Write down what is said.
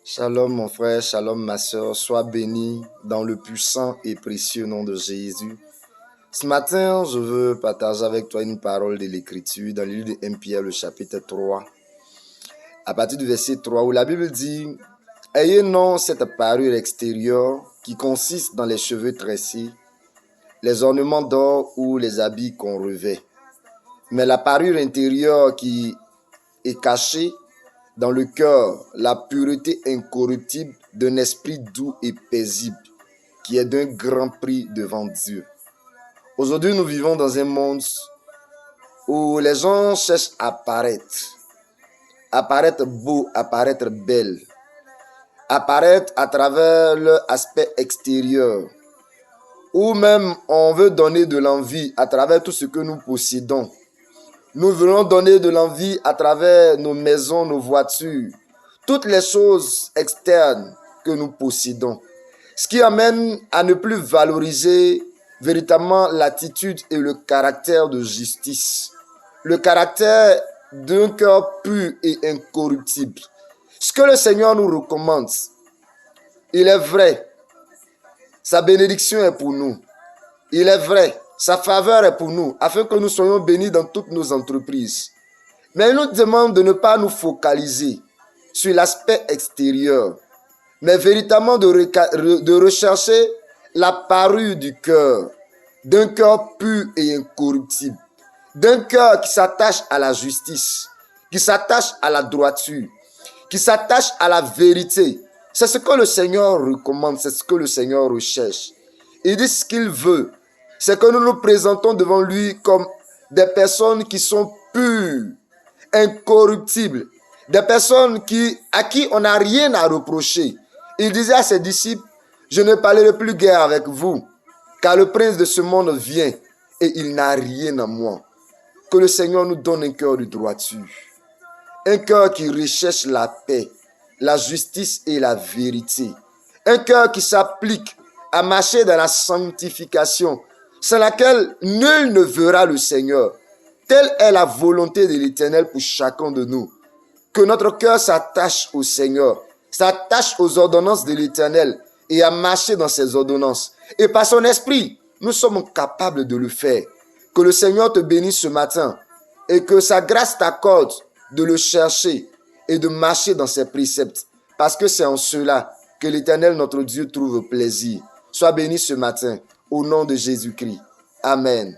Shalom mon frère, shalom ma soeur, sois béni dans le puissant et précieux nom de Jésus. Ce matin, je veux partager avec toi une parole de l'Écriture dans le livre de 1 Pierre, le chapitre 3, à partir du verset 3, où la Bible dit « Ayez non cette parure extérieure qui consiste dans les cheveux tressés, les ornements d'or ou les habits qu'on revêt, mais la parure intérieure qui est cachée dans le cœur, la pureté incorruptible d'un esprit doux et paisible, qui est d'un grand prix devant Dieu. » Aujourd'hui, nous vivons dans un monde où les gens cherchent à paraître beau, à paraître belle, apparaître à travers leur aspect extérieur, ou même on veut donner de l'envie à travers tout ce que nous possédons. Nous voulons donner de l'envie à travers nos maisons, nos voitures, toutes les choses externes que nous possédons. Ce qui amène à ne plus valoriser véritablement l'attitude et le caractère de justice. Le caractère d'un cœur pur et incorruptible. Ce que le Seigneur nous recommande, il est vrai, sa bénédiction est pour nous. Il est vrai, sa faveur est pour nous, afin que nous soyons bénis dans toutes nos entreprises. Mais il nous demande de ne pas nous focaliser sur l'aspect extérieur, mais véritablement de rechercher la parure du cœur, d'un cœur pur et incorruptible, d'un cœur qui s'attache à la justice, qui s'attache à la droiture, qui s'attache à la vérité. C'est ce que le Seigneur recommande, c'est ce que le Seigneur recherche. Il dit ce qu'il veut, c'est que nous nous présentons devant lui comme des personnes qui sont pures, incorruptibles, des personnes à qui on n'a rien à reprocher. Il disait à ses disciples, je ne parlerai plus guère avec vous, car le prince de ce monde vient et il n'a rien à moi. Que le Seigneur nous donne un cœur de droiture, un cœur qui recherche la paix, la justice et la vérité, un cœur qui s'applique à marcher dans la sanctification, sans laquelle nul ne verra le Seigneur. Telle est la volonté de l'Éternel pour chacun de nous. Que notre cœur s'attache au Seigneur, s'attache aux ordonnances de l'Éternel et à marcher dans ses ordonnances. Et par son esprit, nous sommes capables de le faire. Que le Seigneur te bénisse ce matin et que sa grâce t'accorde de le chercher et de marcher dans ses préceptes. Parce que c'est en cela que l'Éternel, notre Dieu, trouve plaisir. Sois béni ce matin au nom de Jésus-Christ. Amen.